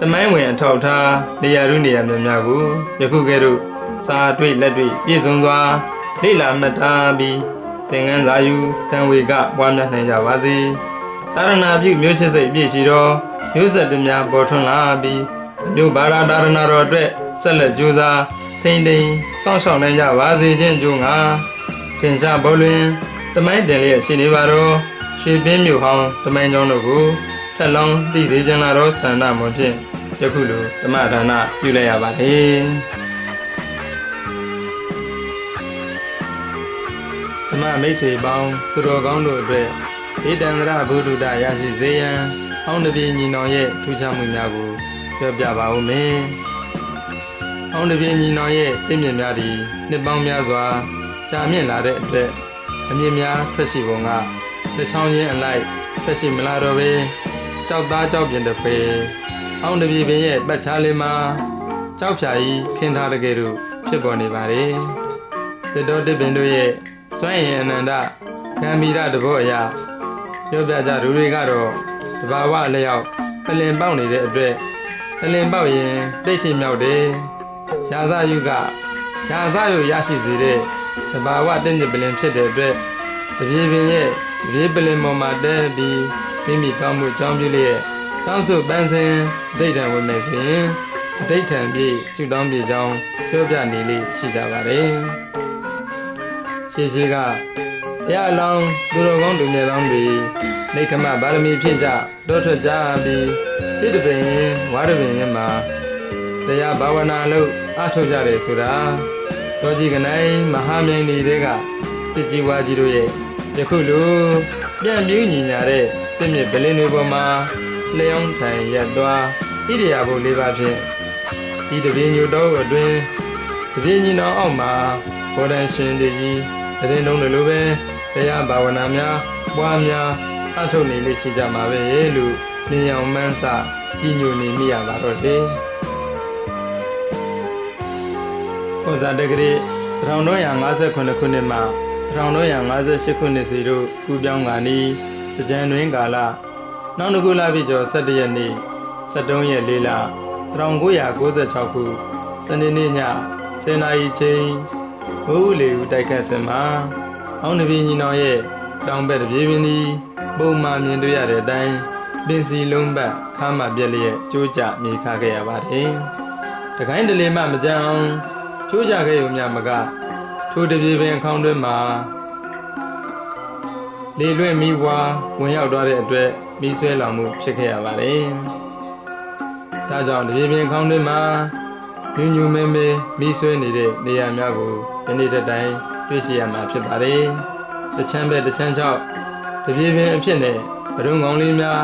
တမိုင်းဝင်အထောက်ထားနေရာရုနေရာများများကိုယခုကဲ့သို့စာတွေ့လက်တွေ့ပြည့်စုံစွာလေ့လာမှတ်သားပြီးသင်ခန်းစာယူတန်ဝေကပွားများနိုင်ကြပါစေတာရဏပြုမျိုးချစ်စိတ်ပြည့်ရှိသောမျိုးဆက်တွေများပေါ်ထွန်းလာပြီးမြို့ဘာသာတာရဏတော်အတွက်ဆက်လက်ကြိုးစားထိန်ထိန်စောင့်ရှောက်နိုင်ကြပါစေခြင်းကြိုးငါထင်ရှားပေါ်လွင်တမိုင်းတင်လျက်ရှိနေပါတော့ရွှေပင်းမြို့ဟောင်းတမိုင်းကျောင်းတို့ကိုထက်လောင်းတည်သေးခြင်းလာတော့ဆန္ဒမွန်ဖြင့်ယခုလိုဓမ္မဒါနပြုလိုက်ရပါတယ်ဓမ္မမိတ်ဆွေပေါင်းသူတော်ကောင်းတို့အတွက်ဧတံဂရဘုဒ္ဓတရရှိစေရန်ဟောင်းတပည့်ညီနောင်ရဲ့ထူးခြားမှုများကိုပြောပြပါဦးမယ်ဟောင်းတပည့်ညီနောင်ရဲ့တင့်မြင့်များသည်နှစ်ပေါင်းများစွာကြာမြင့်လာတဲ့အတွက်အမြင့်များထွက်ရှိပုံကလက်ချောင်းရင်းအလိုက်ထွက်ရှိမလာတော့ပဲကြောက်သားကြောက်ပြင်တစ်ပေအောင်တပြေပင်ရဲ့ပတ်ချားလေးမှာကြောက်ဖြာကြီးခင်းထားတဲ့ကဲ့သို့ဖြစ်ပေါ်နေပါတယ်တတော်တစ်ပင်တို့ရဲ့စွမ်းရင်အနန္တဂံမီရတဘောအရာပြောပြကြသူတွေကတော့တဘာဝအလျောက်အလင်ပေါက်နေတဲ့အတွက်အလင်ပေါက်ရင်တိတ်ထိမြောက်တယ်ရှားစယုကရှားစယုရရှိစေတဲ့တဘာဝတင့်ကြပလင်ဖြစ်တဲ့အတွက်တပြေပင်ရဲ့တပြေပလင်ပေါ်မှာတဲပြီးမိမိကောင်းမှုကြောင်းပြုလျက်တောင်းဆိုပန်းစင်အဋိဌံဝင်မယ်ဆိုရင်အဋိဌံပြည့်ဆုတောင်းပြည့်ကြောင်းပြောပြနေလိရှိကြပါတယ်ရှိရှိကဘုရားအလောင်းသူတော်ကောင်းလူငယ်ကောင်းတွေနေခမပါရမီဖြည့်ကြတောထွက်ကြပြီးတိတပင်ဝါရပင်ရဲ့မှာတရားဘာဝနာလို့အားထုတ်ကြတယ်ဆိုတာတော်ကြီးကနိုင်မဟာမြိုင်တွေကတကြီးဝါကြီးတို့ရဲ့ယခုလိုပြန်ပြင်းညီညာတဲ့ပြည့်မြစ်ပလင်းတွေပေါ်မှာလျောင်းထိုင်ရက်သွားဣရိယာပု၄ပါးဖြင့်ဒီတပည့်ညိုတော်အတွင်းတပည့်ညီနောင်အောက်မှာဘောဓံရှင်တကြီးတရင်လုံးတွေလိုပဲတရားဘာဝနာများပွားများအထုတ်နေလိမ့်ရှိကြမှာပဲလို့မြင်အောင်မှန်းစကြည်ညိုနေမိရပါတော့တယ်ဩဇာတက္ကရာ1958ခုနှစ်မှာ1958ခုနှစ်စီတို့ကူပြောင်းကာနီးတကြံတွင်ကာလနောက်တစ်ခုလာပြီးကျော်17ရက်နေ့73ရက်4လ1996ခုစနေနေ့ည10နာရီချိန်ဘိုးဦးလေဦးတိုက်ခတ်စင်မှာအောင်နဗီညီနောင်ရဲ့တောင်ဘက်တပြေးပင်ဒီပုံမှန်မြင်တွေ့ရတဲ့အတိုင်းပင်စီလုံးဘက်ခါမှပြက်လျက်ကျိုးကြမြေခါခဲ့ရပါတယ်။တခိုင်းတလေမှမကြအောင်ကျိုးကြခဲ့ရုံများမကထိုတပြေးပင်အခေါင်းတွင်းမှာလေလွင့်မီးဝါဝင်ရောက်သွားတဲ့အတွက်မီးဆွဲလောင်မှုဖြစ်ခဲ့ရပါတယ်။ဒါကြောင့်တပြေးပင်ခေါင်းတွင်းမှာညူညူမဲမဲမီးဆွဲနေတဲ့နေရာများကိုယနေ့တစ်တိုင်းတွေ့ရှိရမှာဖြစ်ပါတယ်။တချမ်းပဲတချမ်းချောက်တပြေးပင်အဖြစ်နဲ့ဘရုံကောင်းလေးများ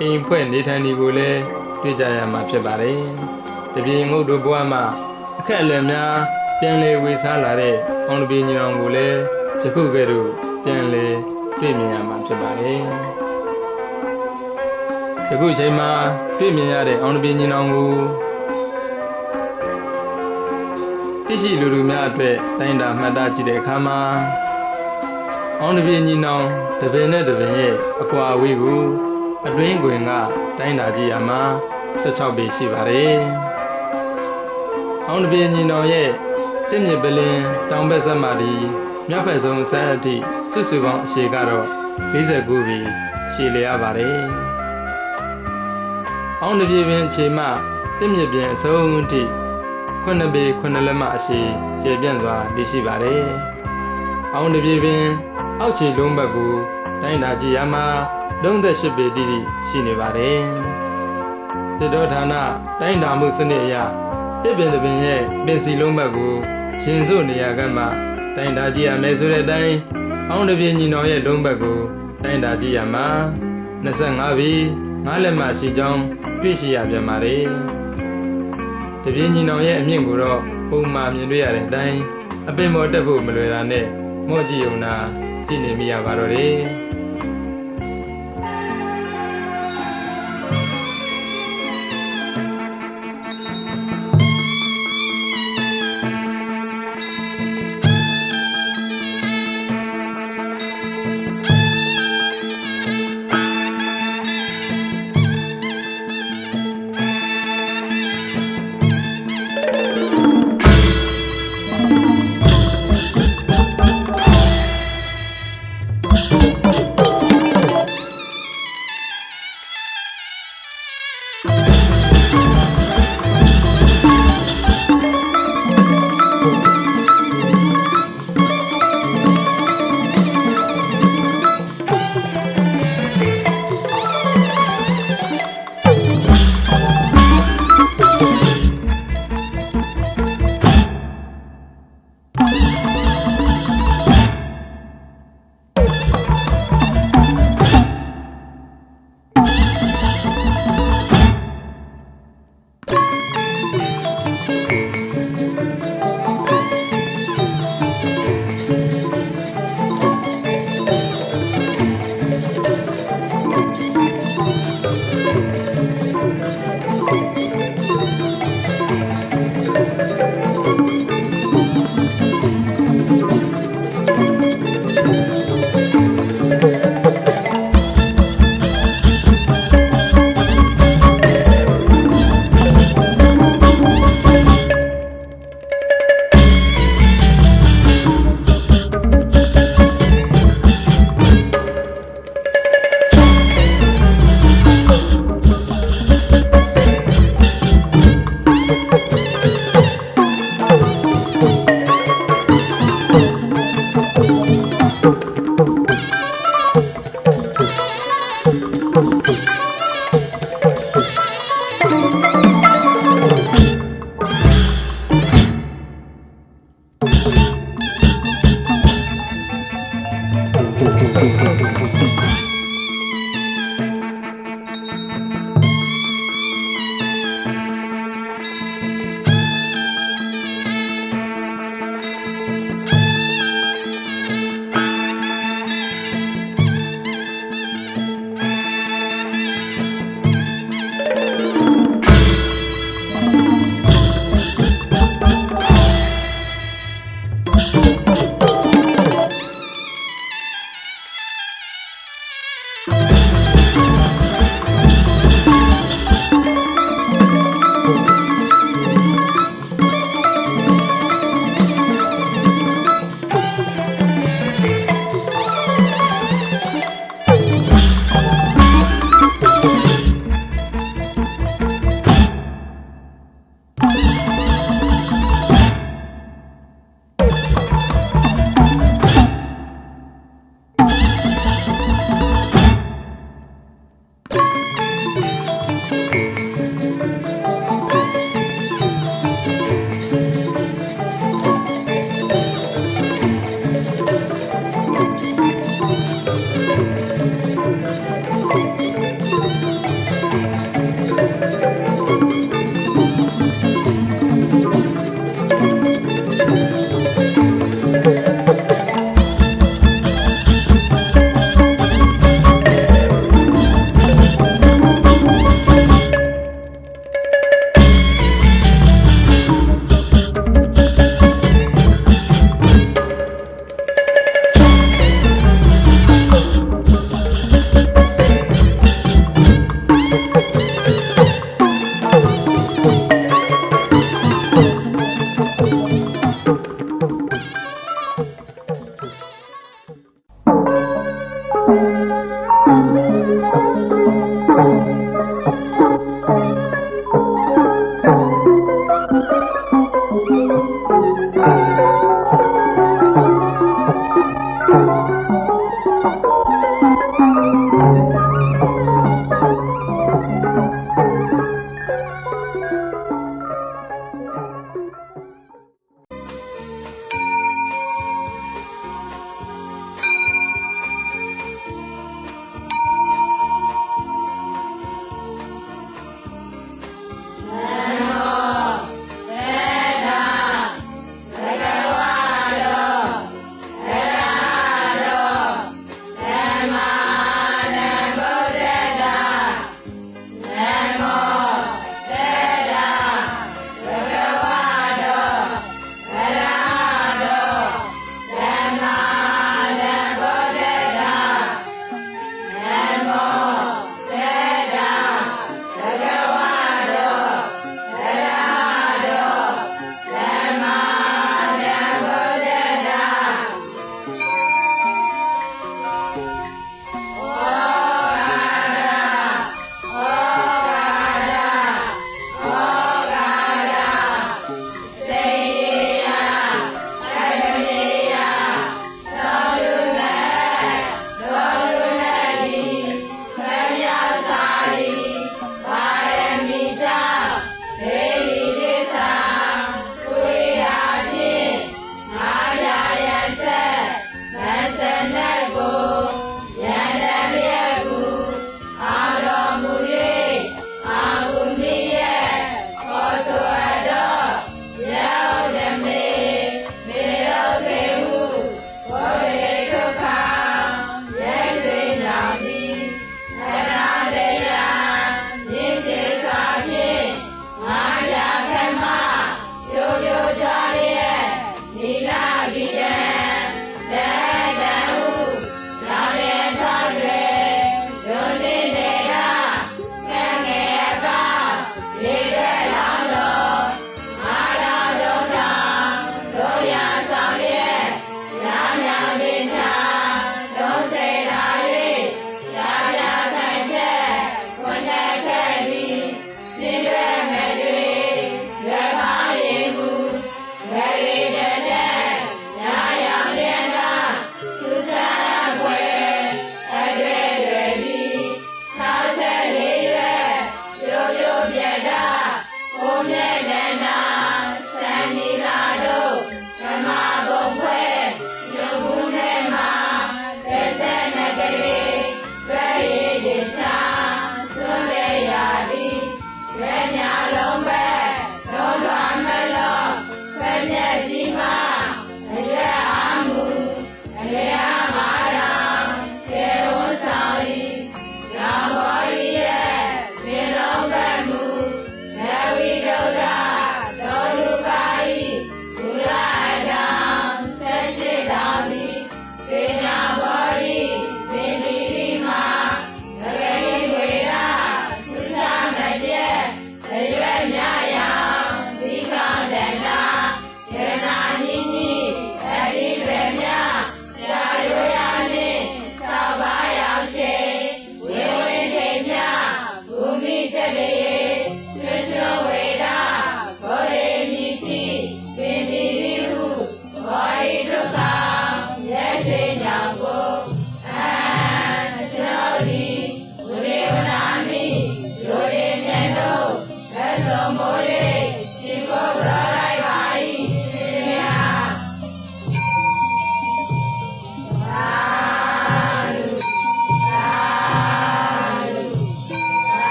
အိမ်ဖွဲ့နေထိုင်ဒီကိုလည်းတွေ့ကြရမှာဖြစ်ပါတယ်။တပြေးငုတ်တို့ဘဝမှာအခက်အလက်များပြန်လေဝေစားလာတဲ့အောင်တပြေးညောင်ကိုလည်းယခုကဲ့သို့ပြန်လေတွေ့မြင်ရမှာဖြစ်ပါတယ်။ယခုချိန်မှာတွေ့မြင်ရတဲ့အောင်တပြေးညောင်ကိုသိရှိလူလူများအတွက်တိုင်းတာမှတ်သားကြည့်တဲ့အခါမှာအောင်တပြေးညီနောင်တပင်နဲ့တပင်ရဲ့အကွာအဝေးကိုအတွင်းခွင်ကတိုင်းတာကြည့်ရမှာ16ပေရှိပါတယ်။အောင်တပြေးညီနောင်ရဲ့တင့်မြစ်ပလင်တောင်ဘက်ဆက်မှဒီမြောက်ဘက်ဆုံးဆန်းအထိစုစုပေါင်းအရှည်ကတော့49ပေရှည်လျားပါတယ်။အောင်တပြေးပင်အခြေမှတင့်မြစ်ပြင်အစုံအထိ9ပေ9လက်မအရှိကျေပြန့်စွာတည်ရှိပါတယ်။အောင်တပြေပင်အောက်ခြေလုံးဘက်ကိုတိုင်းတာကြည့်ရမှာ38ပေတိတိရှိနေပါတယ်။တေတောဌာနတိုင်းတာမှုစနစ်အရတစ်ပင်တစ်ပင်ရဲ့ပင်စီလုံးဘက်ကိုရှင်စုနေရာကမှတိုင်းတာကြည့်ရမယ်ဆိုတဲ့အတိုင်းအောင်တပြေညီနောင်ရဲ့လုံးဘက်ကိုတိုင်းတာကြည့်ရမှာ25ပေ9လက်မရှိကြောင်းတွေ့ရှိရပြန်ပါတယ်။တပြေးညီနောင်ရဲ့အမြင့်ကိုတော့ပုံမှန်မြင်တွေ့ရတဲ့အတိုင်းအပင်မော်တက်ဖို့မလွယ်တာနဲ့မော့ကြည့်ုံနာကြည့်နေမိရပါတော့တယ်။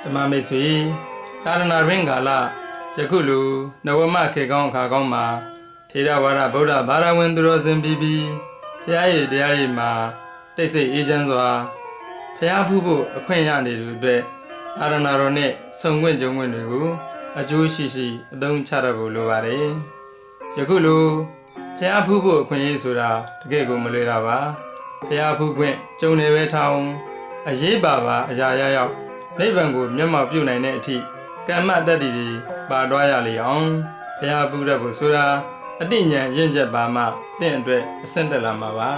ဓမ္မမိတ်ဆွေတာရဏရင်းကာလယခုလူနဝမခေကောင်းအခါကောင်းမှာထေရဝါဒဗုဒ္ဓဘာသာဝင်သူတော်စင်ပြီးဘုရားရည်တရားရည်မှာတိတ်ဆိတ်အေးချမ်းစွာဘုရားဖူးဖို့အခွင့်ရနေသူအတွက်တာရဏတော်နဲ့ဆုံခွင့်ကြုံခွင့်တွေကိုအကျိုးရှိရှိအသုံးချရဖို့လိုပါတယ်ယခုလူဘုရားဖူးဖို့အခွင့်အရေးဆိုတာတကယ်ကိုမလွယ်တာပါဘုရားဖူးခွင့်ကြုံနေပဲထောင်းအရေးပါအရာရောက်နိဗ္ဗာန်ကိုမျက်မှောက်ပြုနိုင်တဲ့အထိကမ္မတတ္တိတွေပါသွားရလေအောင်ဘုရားပူရဖို့ဆိုတာအတိညာဉ်ရင့်ချက်ပါမှတင့်အတွက်အဆင့်တက်လာမှာပါ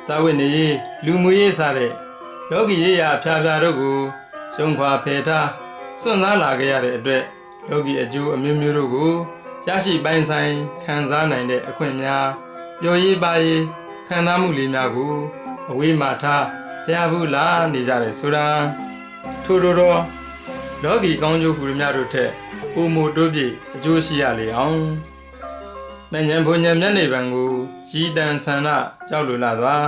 သာဝိနေလူမှုရေးစားတဲ့ယောဂီရေးရာဖျားတို့ကိုရှုံခွာဖယ်ထားစွန့်စားလာခဲ့ရတဲ့အတွက်ယောဂီအကျိုးအမျိုးမျိုးတို့ကိုရရှိပိုင်ဆိုင်ခံစားနိုင်တဲ့အခွင့်များပျော်ရေးပါရေးခံစားမှုလေးများကိုအဝေးမှာထားဘုရားဘူးလာနေကြတယ်ဆိုတာထို့တော့လောကီကောင်းကျိုးကူရမြတို့ထက်ပုံမတိုးပြည့်အကျိုးရှိရလေအောင်မဉ္ဇဉ်ဘုံဉ္ဇဉ်မျက်နေပံကိုရည်တန်ဆန္ဒကြောက်လိုလာသွား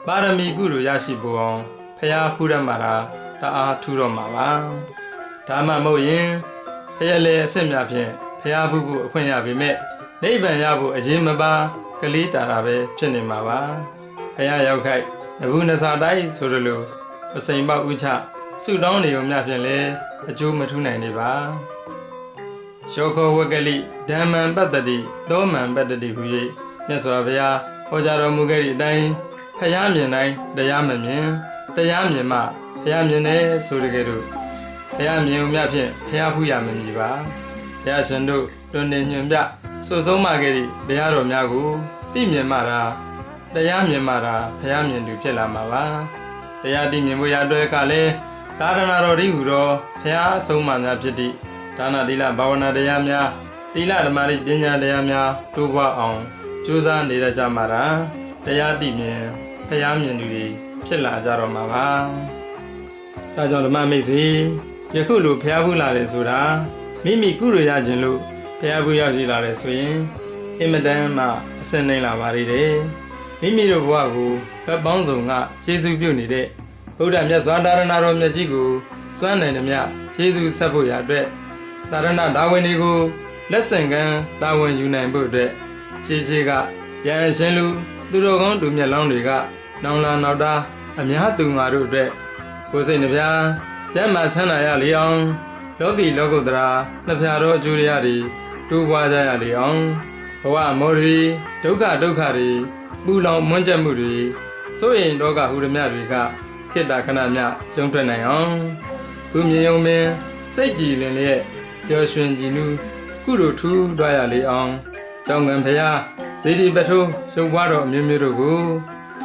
ပါရမီကုလိုရရှိဖို့အောင်ဖျားဖူးရမှာတာတအားထူတော့မှာပါဒါမှမဟုတ်ရင်ဖျက်လေအစ်စ်များဖြင့်ဖျားဖူးဖို့အခွင့်ရပေမဲ့နိဗ္ဗာန်ရဖို့အရေးမပါကလေးတာတာပဲဖြစ်နေမှာပါဖျားရောက်ခိုက်နဘူးနစာတိုင်းဆိုလိုပစိန်ပေါက်ဥချဆုတောင်းနေုံများဖြင့်လည်းအကျိုးမထူးနိုင်နေပါရှောခောဝကလိဓမ္မံပတ္တိသောမံပတ္တိဟူ၍မြတ်စွာဘုရားဟောကြားတော်မူခဲ့သည့်အတိုင်းဖျားမြင်တိုင်းတရားမမြင်တရားမြင်မှဖျားမြင်တယ်ဆိုတဲ့ကဲ့သို့ဖျားမြင်ုံများဖြင့်ဖျားဖူးရမမည်ပါဘုရားရှင်တို့တွင်တင်ညွှန်ပြဆွဆုံးမှခဲ့သည့်တရားတော်များကိုသိမြင်မှသာတရားမြင်မှသာဖျားမြင်သူဖြစ်လာမှာပါတရားသိမြင်ဖို့ရတဲ့ကလည်းသာရဏတော်ဤဟူသောဘုရားအဆုံးအမများဖြစ်သည့်ဒါနသီလဘာဝနာတရားများသီလဓမ္မပညာတရားများတိုးပွားအောင်ကြိုးစားနေရကြမှာတာတရားသိမြင်ဘုရားမြင်သူတွေဖြစ်လာကြတော့မှာပါဒါကြောင့်ဓမ္မမိတ်ဆွေယခုလိုဘုရားဖူးလာတယ်ဆိုတာမိမိကုလိုရခြင်းလို့ဘုရားဖူးရောက်ရှိလာတယ်ဆိုရင်အင်မတန်မှအစင်နိုင်လာပါသေးတယ်မိမိတို့ဘဝကိုဗတ်ပေါင်းစုံကကျေးဇူးပြုနေတဲ့ဗုဒ္ဓမြတ်စွာတာရဏတော်မြတ်ကြီးကိုစွမ်းနိုင်သမျှကျေးဇူးဆက်ဖို့ရအတွက်တာရဏဒါဝင်တွေကိုလက်ဆင့်ကမ်းတာဝန်ယူနိုင်ဖို့အတွက်ရှေးကရဟန်းရှင်လူသူတော်ကောင်းသူမြတ်လောင်းတွေကနောင်လာနောက်တာအများသူငါတို့အတွက်ကိုယ်စိတ်နှပြကျမ်းမာချမ်းသာရလေအောင်လောကီလောကုတ္တရာနှပြတော်အကျိုးတရားတွေတိုးပွားကြရလေအောင်ဘဝမောတွေဒုက္ခတွေပူလောင်မွန်းကျက်မှုတွေစိုးရိမ်ဒုက္ခဟူသည်များတွေကခေတ္တခဏမြရုံထွက်နိုင်အောင်သူမြင်ုံမင်းစိတ်ကြည်လင်လျက်ပျော်ရွှင်ကြည်နူးကုသိုလ်ထူးတွားရလေအောင်ကျောင်းငံဖရာဇေဒီပထိုးရုပ်ပွားတော်အမျိုးမျိုးတို့ကို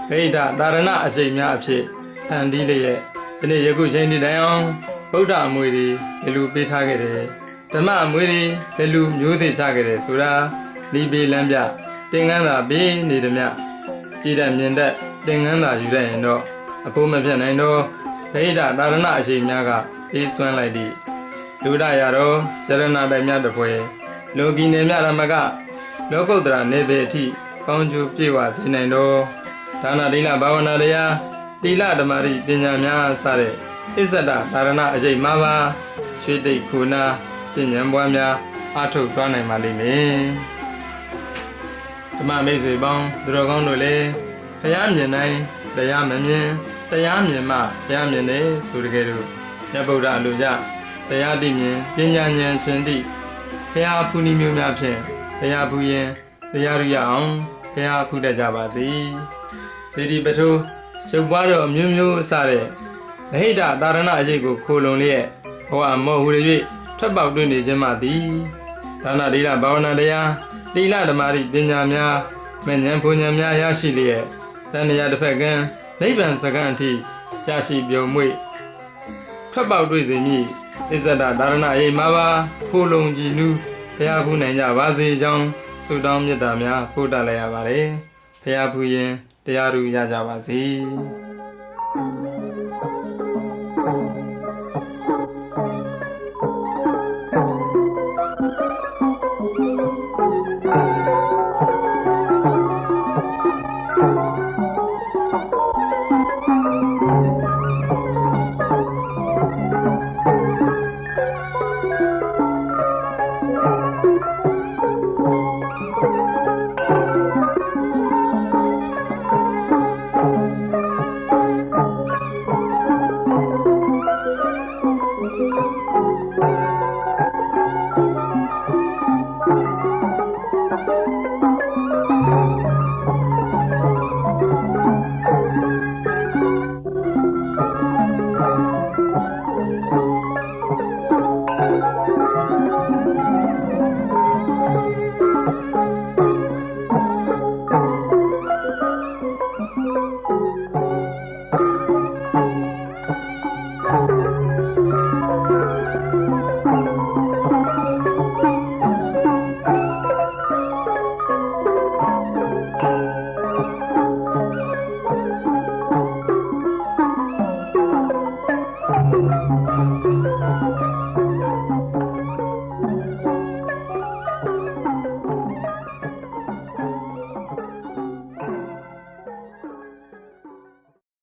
ဗိဒ္ဓတာရဏအရှိန်များအဖြစ်ဖန်တီးလျက်ဒီနေ့ယခုချိန်ဒီတိုင်အောင်ဗုဒ္ဓအမွေတွေဘယ်လိုပေးထားခဲ့တယ်ဓမ္မအမွေတွေဘယ်လိုမျိုးသေးချခဲ့တယ်ဆိုတာဤပေးလမ်းပြသင်္ကန်းသာပေးနေသည်မြကြည်တတ်မြင်တတ်သင်္ကန်းသာယူတတ်ရင်တော့အဖို့မပြတ်နိုင်တော့ဗိဒ္ဓတာရဏအရှိန်များကအေးစွမ်းလိုက်သည့် လူဒရာတော်ရတနာတိုင်မြတ်တပွဲလောကီနေမြရမကလောကုတ္တရာနေပေအထိကောင်းကျိုးပြေဝစေနိုင်တော်ဒါနဒိလဘာဝနာတရားတိလဓမ္မရိပညာများစတဲ့အစ္ဆဒဒါရဏအရေးမှာပါရွှေတိတ်ခုနာကျင့်ဉာဏ်ပွားများအားထုတ်သွားနိုင်ပါလိမ့်မယ်ဓမ္မမိတ်ဆွေပေါင်းသူတော်ကောင်းတို့လည်းဘုရားမြင်တိုင်းတရားမမြင်တရားမြင်မှဘုရားမြင်တယ်ဆိုတကယ်လို့မြတ်ဗုဒ္ဓလူကြတရားသိမြင်ပညာဉာဏ်ရှင်သည့်ဘုရားဖူးနည်းမျိုးများဖြင့်ဘုရားဖူးရင်တရားရရအောင်ဘုရားဖူးတတ်ကြပါစေစေတီပထိုးရုပ်ပွားတော်အမျိုးမျိုးစတဲ့ဗဟိတသာရဏအရေးကိုခိုလုံလျက်ဘဝမောဟူ၍ထွက်ပေါက်တွင်နေခြင်းမှသည်ဒါနဒိလဘာဝနာတရားတိလဓမ္မရိပညာများမဉ္ဇဉ်ဘုံဉဏ်များရရှိလျက်တဏှာတစ်ဖက်ကနိဗ္ဗာန်စကားအထိရရှိပြုံမွေ့ထွက်ပေါက်တွေ့စေမည်အစ္ဆဒဒါရဏအေမှာပါခိုလုံကြည်နူးဘုရားဖူးနိုင်ကြပါစေကြောင်းဆုတောင်းမေတ္တာများပို့တလိုက်ရပါတယ်ဘုရားဖူးရင်တရားထူးရကြပါစေ